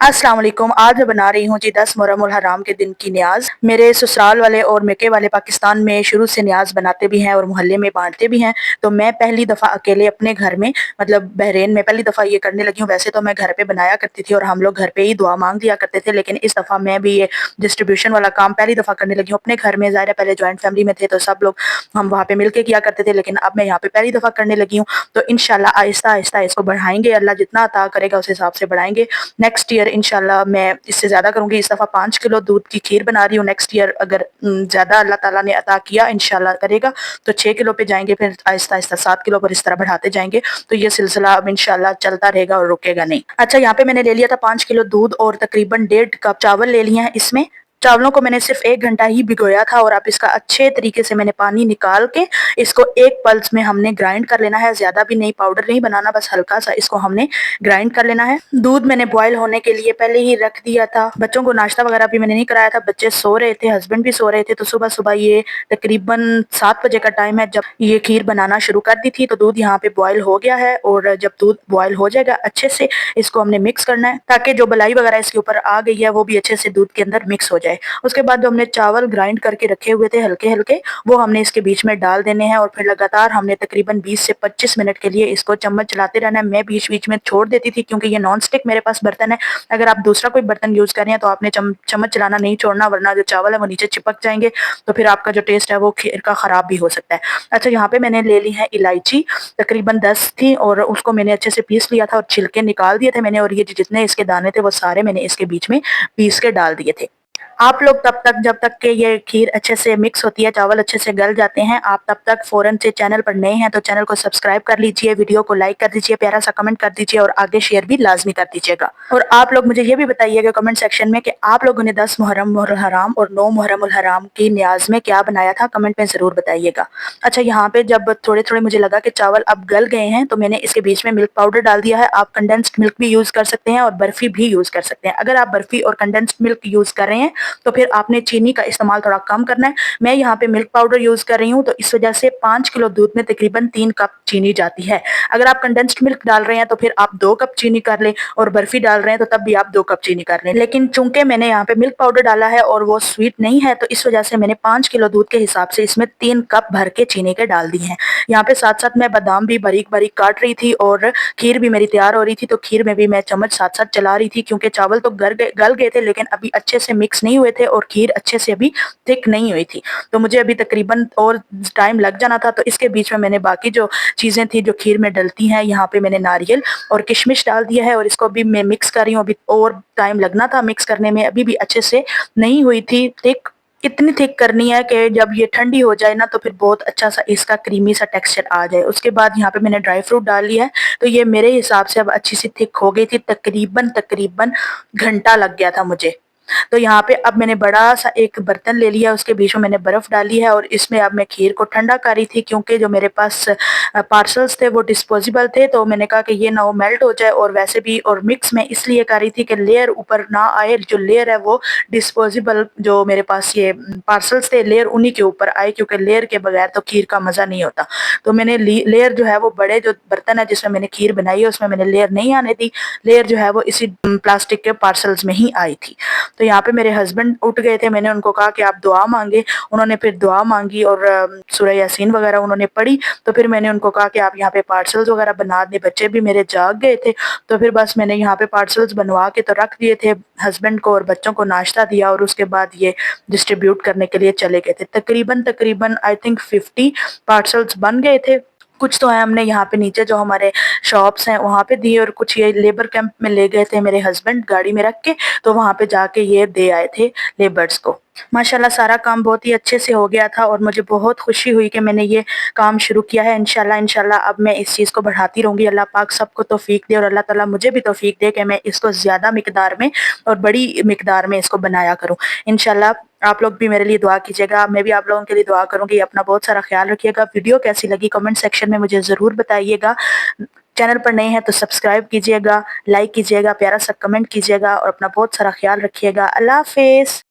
अस्सलाम वालेकुम। आज मैं बना रही हूँ जी 10 मुहर्रम उल हराम के दिन की न्याज़। मेरे ससुराल वाले और मेके वाले पाकिस्तान में शुरू से न्याज़ बनाते भी हैं और मोहल्ले में बाँटते भी हैं। तो मैं पहली दफ़ा अकेले अपने घर में मतलब बहरीन में पहली दफ़ा ये करने लगी हूँ। वैसे तो मैं घर पे बनाया करती थी और हम लोग घर पे ही दुआ माँग लिया करते थे, लेकिन इस दफ़ा मैं भी ये डिस्ट्रीब्यूशन वाला काम पहली दफ़ा करने लगी हूँ अपने घर में। ज़ाहिर है पहले जॉइंट फैमिली में थे तो सब लोग हम वहाँ पे मिल के किया करते थे, लेकिन अब मैं यहाँ पे पहली दफ़ा करने लगी हूँ। तो इंशाल्लाह आहिस्ता-आहिस्ता इसको बढ़ाएँगे, अल्लाह जितना अता करेगा उस हिसाब से बढ़ाएँगे। नेक्स्ट ईयर इंशाल्लाह मैं इससे ज़्यादा करूँगी। इस दफ़ा 5 किलो दूध की खीर बना रही हूँ। नेक्स्ट ईयर अगर ज़्यादा अल्लाह ताला ने अता किया इंशाल्लाह करेगा तो 6 किलो पे जाएँगे, फिर आहिस्ता-आहिस्ता 7 किलो पर इस तरह बढ़ाते जाएँगे। तो ये सिलसिला अब इंशाल्लाह चलता रहेगा और रुकेगा नहीं। अच्छा, यहाँ पे मैंने ले लिया था 5 किलो दूध और तकरीबन 1.5 कप चावल ले लिए हैं। इसमें चावलों को मैंने सिर्फ 1 घंटा ही भिगोया था और अब इसका अच्छे तरीके से मैंने पानी निकाल के इसको एक पल्स में हमने ग्राइंड कर लेना है। ज़्यादा भी नहीं, पाउडर नहीं बनाना, बस हल्का-सा इसको हमने ग्राइंड कर लेना है। दूध मैंने बॉयल होने के लिए पहले ही रख दिया था। बच्चों को नाश्ता वगैरह भी मैंने नहीं कराया था, बच्चे सो रहे थे, हस्बैंड भी सो रहे थे। तो सुबह-सुबह ये तकरीबन 7 बजे का टाइम है जब ये खीर बनाना शुरू कर दी थी। तो दूध यहाँ पे बॉयल हो गया है और जब दूध बॉयल हो जाएगा अच्छे से इसको हमने मिक्स करना है ताकि जो मलाई वगैरह इसके ऊपर आ गई है वो भी अच्छे से दूध के अंदर मिक्स हो जाए। उसके बाद जो हमने चावल ग्राइंड करके रखे हुए थे हल्के-हल्के, वो हमने इसके बीच में डाल देने हैं और फिर लगातार हमने तकरीबन 20 से 25 मिनट के लिए इसको चम्मच चलाते रहना है। मैं बीच-बीच में छोड़ देती थी क्योंकि ये नॉन स्टिक मेरे पास बर्तन है। अगर आप दूसरा कोई बर्तन यूज़ कर रहे हैं तो आपने चम्मच चलाना नहीं छोड़ना, वरना जो चावल है वो नीचे चिपक जाएँगे, तो फिर आपका जो टेस्ट है वो खीर का खराब भी हो सकता है। अच्छा, यहाँ पे मैंने ले ली है इलायची, तकरीबन 10 थी और उसको मैंने अच्छे से पीस लिया था और छिलके निकाल दिए थे मैंने, और ये जितने इसके दाने थे वो सारे मैंने इसके बीच में पीस के डाल दिए थे। आप लोग तब तक जब तक कि ये खीर अच्छे से मिक्स होती है, चावल अच्छे से गल जाते हैं, आप तब तक फ़ौरन से चैनल पर नए हैं तो चैनल को सब्सक्राइब कर लीजिए, वीडियो को लाइक कर दीजिए, प्यारा-सा कमेंट कर दीजिए और आगे शेयर भी लाज़मी कर दीजिएगा। और आप लोग मुझे ये भी बताइएगा कमेंट सेक्शन में कि आप लोगों ने 10 मुहर्रम उल हराम और 9 मुहर्रम उल हराम की न्याज़ में क्या बनाया था, कमेंट में ज़रूर बताइएगा। अच्छा, यहाँ पे जब थोड़े-थोड़े मुझे लगा कि चावल अब गल गए हैं तो मैंने इसके बीच में मिल्क पाउडर डाल दिया है। आप कंडेंस्ड मिल्क भी यूज़ कर सकते हैं और बर्फ़ी भी यूज़ कर सकते हैं। अगर आप बर्फ़ी और कंडेंस्ड मिल्क यूज़ कर रहे हैं तो फिर आपने चीनी का इस्तेमाल थोड़ा कम करना है। मैं यहाँ पे मिल्क पाउडर यूज़ कर रही हूँ तो इस वजह से 5 किलो दूध में तकरीबन 3 कप चीनी जाती है। अगर आप कंडेंस्ड मिल्क डाल रहे हैं तो फिर आप 2 कप चीनी कर लें और बर्फ़ी डाल रहे हैं तो तब भी आप 2 कप चीनी कर लें। लेकिन चूँकि मैंने यहाँ पे मिल्क पाउडर डाला है और वो स्वीट नहीं है तो इस वजह से मैंने 5 किलो दूध के हिसाब से इसमें 3 कप भर के चीनी के डाल दी हैं। यहाँ पे साथ-साथ मैं बादाम भी बारीक-बारीक काट रही थी और खीर भी मेरी तैयार हो रही थी, तो खीर में भी मैं चम्मच साथ-साथ चला रही थी क्योंकि चावल तो गल गए थे लेकिन अभी अच्छे से मिक्स नहीं हुए थे और खीर अच्छे से अभी थिक नहीं हुई थी। तो मुझे अभी तकरीबन और टाइम लग जाना था, तो इसके बीच में मैंने बाकी जो चीज़ें थी जो खीर में डलती हैं, यहाँ पे मैंने नारियल और किशमिश डाल दिया है और इसको अभी मैं मिक्स कर रही हूँ। अभी और टाइम लगना था मिक्स करने में, अभी भी अच्छे से नहीं हुई थी थिक। इतनी थिक करनी है कि जब ये ठंडी हो जाए ना तो फिर बहुत अच्छा सा इसका क्रीमी सा टेक्सचर आ जाए। उसके बाद यहाँ पे मैंने ड्राई फ्रूट डाल लिया है, तो ये मेरे हिसाब से अब अच्छी सी थिक हो गई थी। तकरीबन घंटा लग गया था मुझे। तो यहाँ पे अब मैंने बड़ा-सा एक बर्तन ले लिया, उसके बीच में मैंने बर्फ़ डाली है और इसमें अब मैं खीर को ठंडा कर रही थी क्योंकि जो मेरे पास पार्सल्स थे वो डिस्पोज़ेबल थे, तो मैंने कहा कि ये ना वो मेल्ट हो जाए और वैसे भी और मिक्स मैं इसलिए कर रही थी कि लेयर ऊपर ना आए, जो लेयर है वो डिस्पोज़ेबल जो मेरे पास ये पार्सल्स थे लेयर उन्हीं के ऊपर आए क्योंकि लेयर के बगैर तो खीर का मज़ा नहीं होता। तो मैंने ली लेयर जो है वो बड़े जो बर्तन है जिसमें मैंने खीर बनाई है उसमें मैंने लेयर नहीं आने दी, लेयर जो है वो इसी प्लास्टिक के पार्सल्स में ही आई थी। तो यहाँ पे मेरे हस्बैंड उठ गए थे, मैंने उनको कहा कि आप दुआ माँगे, उन्होंने फिर दुआ माँगी और सूरह यासीन वगैरह उन्होंने पढ़ी, तो फिर मैंने उनको कहा कि आप यहाँ पे पार्सल्स वगैरह बना दें, बच्चे भी मेरे जाग गए थे, तो फिर बस मैंने यहाँ पे पार्सल्स बनवा के तो रख दिए थे, हस्बैंड को और बच्चों को नाश्ता दिया और उसके बाद ये डिस्ट्रीब्यूट करने के लिए चले गए थे। तकरीबन आई थिंक 50 पार्सल्स बन गए थे। कुछ तो है हमने यहाँ पे नीचे जो हमारे शॉप्स हैं वहाँ पे दिए और कुछ ये लेबर कैंप में ले गए थे मेरे हस्बैंड गाड़ी में रख के, तो वहाँ पे जाके ये दे आए थे लेबर्स को। माशाल्लाह सारा काम बहुत ही अच्छे से हो गया था और मुझे बहुत खुशी हुई कि मैंने ये काम शुरू किया है। इंशाल्लाह अब मैं इस चीज़ को बढ़ाती रहूँगी। अल्लाह पाक सबको तौफ़ीक दे और अल्लाह ताला मुझे भी तौफ़ीक दे कि मैं इसको ज़्यादा मिक़दार में और बड़ी मिक़दार में इसको बनाया करूँ। इंशाल्लाह आप लोग भी मेरे लिए दुआ कीजिएगा, मैं भी आप लोगों के लिए दुआ करूँगी। अपना बहुत सारा ख़्याल रखिएगा। वीडियो कैसी लगी कमेंट सेक्शन में मुझे ज़रूर बताइएगा। चैनल पर नए हैं तो सब्सक्राइब कीजिएगा, लाइक कीजिएगा, प्यारा सा कमेंट कीजिएगा और अपना बहुत सारा ख़्याल रखिएगा। अल्लाह हाफ़िज़।